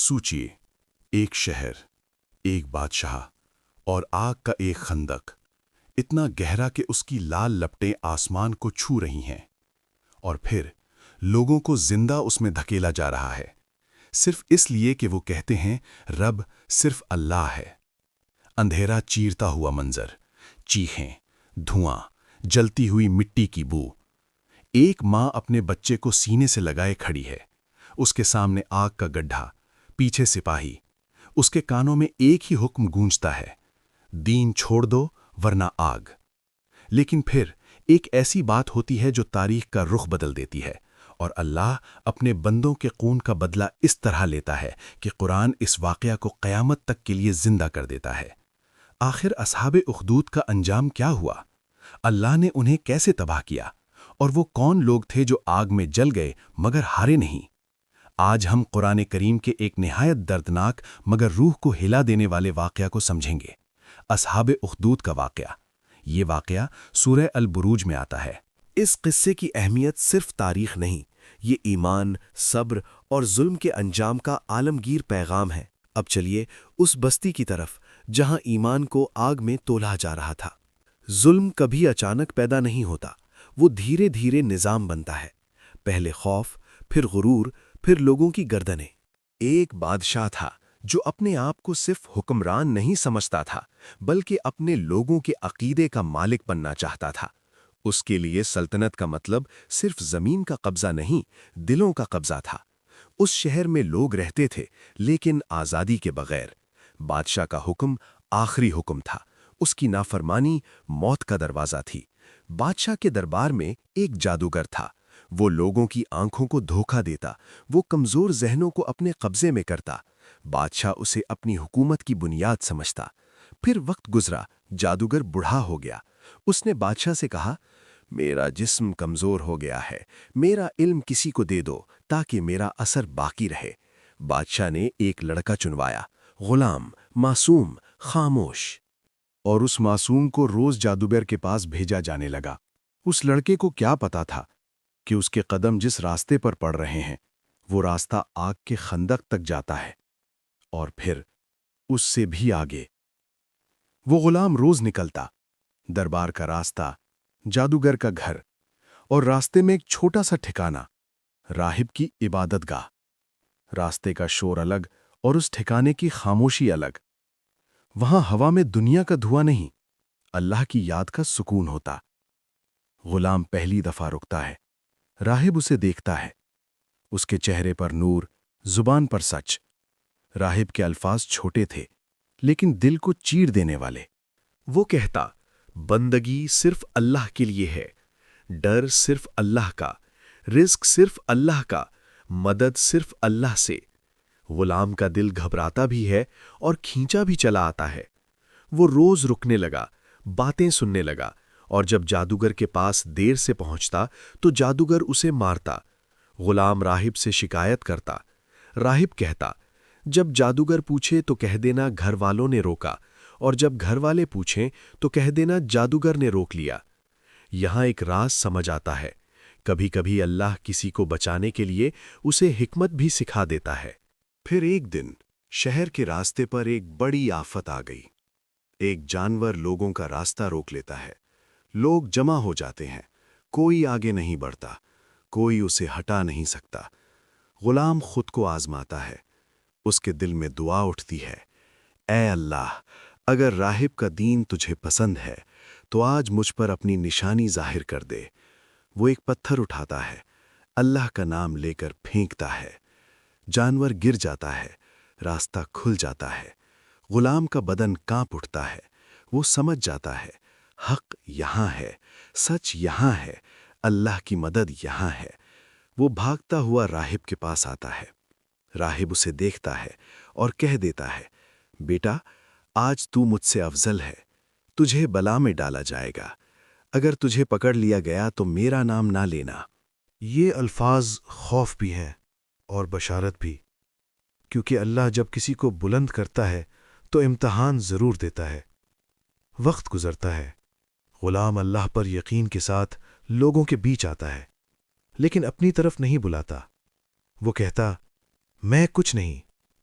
سوچیے، ایک شہر، ایک بادشاہ اور آگ کا ایک خندق، اتنا گہرا کہ اس کی لال لپٹیں آسمان کو چھو رہی ہیں، اور پھر لوگوں کو زندہ اس میں دھکیلا جا رہا ہے، صرف اس لیے کہ وہ کہتے ہیں رب صرف اللہ ہے۔ اندھیرا چیرتا ہوا منظر، چیخیں، دھواں، جلتی ہوئی مٹی کی بو۔ ایک ماں اپنے بچے کو سینے سے لگائے کھڑی ہے، اس کے سامنے آگ کا گڈھا، پیچھے سپاہی، اس کے کانوں میں ایک ہی حکم گونجتا ہے، دین چھوڑ دو ورنہ آگ۔ لیکن پھر ایک ایسی بات ہوتی ہے جو تاریخ کا رخ بدل دیتی ہے، اور اللہ اپنے بندوں کے خون کا بدلہ اس طرح لیتا ہے کہ قرآن اس واقعہ کو قیامت تک کے لیے زندہ کر دیتا ہے۔ آخر اصحاب اخدود کا انجام کیا ہوا؟ اللہ نے انہیں کیسے تباہ کیا؟ اور وہ کون لوگ تھے جو آگ میں جل گئے مگر ہارے نہیں؟ آج ہم قرآن کریم کے ایک نہایت دردناک مگر روح کو ہلا دینے والے واقعہ کو سمجھیں گے، اصحاب اخدود کا واقعہ۔ یہ واقعہ سورہ البروج میں آتا ہے۔ اس قصے کی اہمیت صرف تاریخ نہیں، یہ ایمان، صبر اور ظلم کے انجام کا عالمگیر پیغام ہے۔ اب چلیے اس بستی کی طرف جہاں ایمان کو آگ میں تولا جا رہا تھا۔ ظلم کبھی اچانک پیدا نہیں ہوتا، وہ دھیرے دھیرے نظام بنتا ہے، پہلے خوف، پھر غرور، پھر لوگوں کی گردنیں۔ ایک بادشاہ تھا جو اپنے آپ کو صرف حکمران نہیں سمجھتا تھا، بلکہ اپنے لوگوں کے عقیدے کا مالک بننا چاہتا تھا۔ اس کے لیے سلطنت کا مطلب صرف زمین کا قبضہ نہیں، دلوں کا قبضہ تھا۔ اس شہر میں لوگ رہتے تھے لیکن آزادی کے بغیر۔ بادشاہ کا حکم آخری حکم تھا، اس کی نافرمانی موت کا دروازہ تھی۔ بادشاہ کے دربار میں ایک جادوگر تھا، وہ لوگوں کی آنکھوں کو دھوکہ دیتا، وہ کمزور ذہنوں کو اپنے قبضے میں کرتا۔ بادشاہ اسے اپنی حکومت کی بنیاد سمجھتا۔ پھر وقت گزرا، جادوگر بوڑھا ہو گیا۔ اس نے بادشاہ سے کہا، میرا جسم کمزور ہو گیا ہے، میرا علم کسی کو دے دو تاکہ میرا اثر باقی رہے۔ بادشاہ نے ایک لڑکا چنوایا، غلام، معصوم، خاموش، اور اس معصوم کو روز جادوگر کے پاس بھیجا جانے لگا۔ اس لڑکے کو کیا پتا تھا کہ اس کے قدم جس راستے پر پڑ رہے ہیں وہ راستہ آگ کے خندق تک جاتا ہے، اور پھر اس سے بھی آگے۔ وہ غلام روز نکلتا، دربار کا راستہ، جادوگر کا گھر، اور راستے میں ایک چھوٹا سا ٹھکانہ، راہب کی عبادت گاہ۔ راستے کا شور الگ اور اس ٹھکانے کی خاموشی الگ۔ وہاں ہوا میں دنیا کا دھواں نہیں، اللہ کی یاد کا سکون ہوتا۔ غلام پہلی دفعہ رکتا ہے، راہب اسے دیکھتا ہے، اس کے چہرے پر نور، زبان پر سچ۔ راہب کے الفاظ چھوٹے تھے لیکن دل کو چیر دینے والے۔ وہ کہتا، بندگی صرف اللہ کے لیے ہے، ڈر صرف اللہ کا، رزق صرف اللہ کا، مدد صرف اللہ سے۔ غلام کا دل گھبراتا بھی ہے اور کھینچا بھی چلا آتا ہے۔ وہ روز رکنے لگا، باتیں سننے لگا، اور جب جادوگر کے پاس دیر سے پہنچتا تو جادوگر اسے مارتا۔ غلام راہب سے شکایت کرتا۔ راہب کہتا، جب جادوگر پوچھے تو کہہ دینا گھر والوں نے روکا، اور جب گھر والے پوچھیں تو کہہ دینا جادوگر نے روک لیا۔ یہاں ایک راز سمجھ آتا ہے، کبھی کبھی اللہ کسی کو بچانے کے لیے اسے حکمت بھی سکھا دیتا ہے۔ پھر ایک دن شہر کے راستے پر ایک بڑی آفت آ گئی۔ ایک جانور لوگوں کا راستہ روک لیتا ہے، لوگ جمع ہو جاتے ہیں، کوئی آگے نہیں بڑھتا، کوئی اسے ہٹا نہیں سکتا۔ غلام خود کو آزماتا ہے، اس کے دل میں دعا اٹھتی ہے، اے اللہ، اگر راہب کا دین تجھے پسند ہے تو آج مجھ پر اپنی نشانی ظاہر کر دے۔ وہ ایک پتھر اٹھاتا ہے، اللہ کا نام لے کر پھینکتا ہے، جانور گر جاتا ہے، راستہ کھل جاتا ہے۔ غلام کا بدن کانپ اٹھتا ہے، وہ سمجھ جاتا ہے، حق یہاں ہے، سچ یہاں ہے، اللہ کی مدد یہاں ہے۔ وہ بھاگتا ہوا راہب کے پاس آتا ہے۔ راہب اسے دیکھتا ہے اور کہہ دیتا ہے، بیٹا، آج تو مجھ سے افضل ہے، تجھے بلا میں ڈالا جائے گا، اگر تجھے پکڑ لیا گیا تو میرا نام نہ لینا۔ یہ الفاظ خوف بھی ہیں اور بشارت بھی، کیونکہ اللہ جب کسی کو بلند کرتا ہے تو امتحان ضرور دیتا ہے۔ وقت گزرتا ہے، غلام اللہ پر یقین کے ساتھ لوگوں کے بیچ آتا ہے، لیکن اپنی طرف نہیں بلاتا۔ وہ کہتا، میں کچھ نہیں،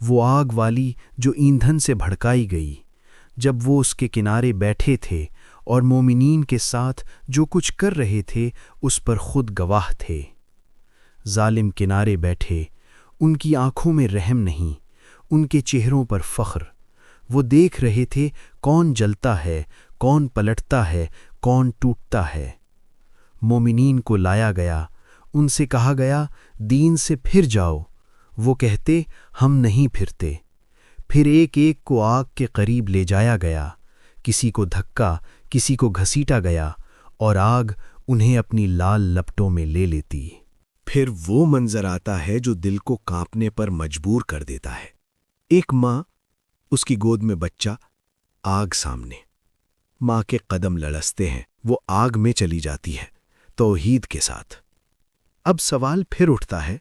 وہ آگ والی جو ایندھن سے بھڑکائی گئی، جب وہ اس کے کنارے بیٹھے تھے اور مومنین کے ساتھ جو کچھ کر رہے تھے اس پر خود گواہ تھے۔ ظالم کنارے بیٹھے، ان کی آنکھوں میں رحم نہیں، ان کے چہروں پر فخر۔ وہ دیکھ رہے تھے کون جلتا ہے، کون پلٹتا ہے، کون ٹوٹتا ہے۔ مومنین کو لایا گیا، ان سے کہا گیا دین سے پھر جاؤ، وہ کہتے ہم نہیں پھرتے۔ پھر ایک ایک کو آگ کے قریب لے جایا گیا، کسی کو دھکا، کسی کو گھسیٹا گیا، اور آگ انہیں اپنی لال لپٹوں میں لے لیتی۔ پھر وہ منظر آتا ہے جو دل کو کانپنے پر مجبور کر دیتا ہے۔ ایک ماں، اس کی گود میں بچہ، آگ سامنے۔ ماں کے قدم لڑزتے ہیں، وہ آگ میں چلی جاتی ہے توحید کے ساتھ۔ اب سوال پھر اٹھتا ہے،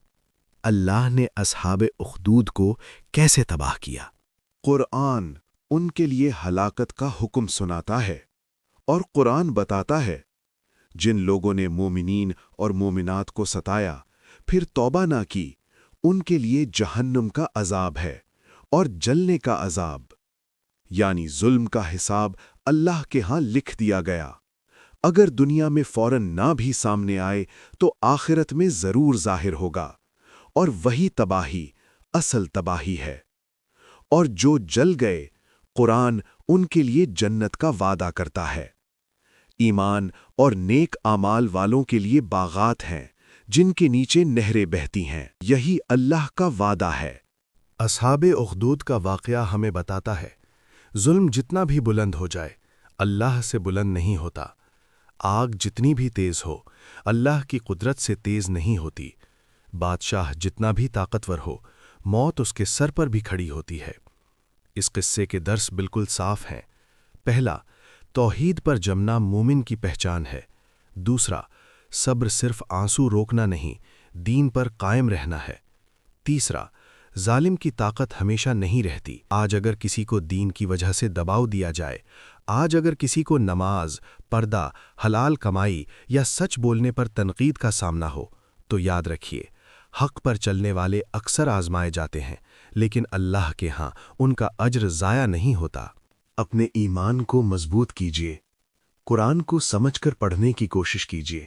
اللہ نے اصحاب اخدود کو کیسے تباہ کیا؟ قرآن ان کے لیے ہلاکت کا حکم سناتا ہے، اور قرآن بتاتا ہے جن لوگوں نے مومنین اور مومنات کو ستایا پھر توبہ نہ کی، ان کے لیے جہنم کا عذاب ہے اور جلنے کا عذاب، یعنی ظلم کا حساب اللہ کے ہاں لکھ دیا گیا۔ اگر دنیا میں فوراً نہ بھی سامنے آئے تو آخرت میں ضرور ظاہر ہوگا، اور وہی تباہی اصل تباہی ہے۔ اور جو جل گئے، قرآن ان کے لیے جنت کا وعدہ کرتا ہے۔ ایمان اور نیک اعمال والوں کے لیے باغات ہیں جن کے نیچے نہریں بہتی ہیں، یہی اللہ کا وعدہ ہے۔ اصحاب اخدود کا واقعہ ہمیں بتاتا ہے، ظلم جتنا بھی بلند ہو جائے، اللہ سے بلند نہیں ہوتا۔ آگ جتنی بھی تیز ہو، اللہ کی قدرت سے تیز نہیں ہوتی۔ بادشاہ جتنا بھی طاقتور ہو، موت اس کے سر پر بھی کھڑی ہوتی ہے۔ اس قصے کے درس بالکل صاف ہیں۔ پہلا، توحید پر جمنا مومن کی پہچان ہے۔ دوسرا، صبر صرف آنسو روکنا نہیں، دین پر قائم رہنا ہے۔ تیسرا، ظالم کی طاقت ہمیشہ نہیں رہتی۔ آج اگر کسی کو دین کی وجہ سے دباؤ دیا جائے، آج اگر کسی کو نماز، پردہ، حلال کمائی یا سچ بولنے پر تنقید کا سامنا ہو، تو یاد رکھیے، حق پر چلنے والے اکثر آزمائے جاتے ہیں، لیکن اللہ کے ہاں ان کا اجر ضائع نہیں ہوتا۔ اپنے ایمان کو مضبوط کیجیے، قرآن کو سمجھ کر پڑھنے کی کوشش کیجیے،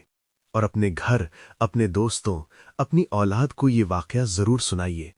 اور اپنے گھر، اپنے دوستوں، اپنی اولاد کو یہ واقعہ ضرور سنائیے۔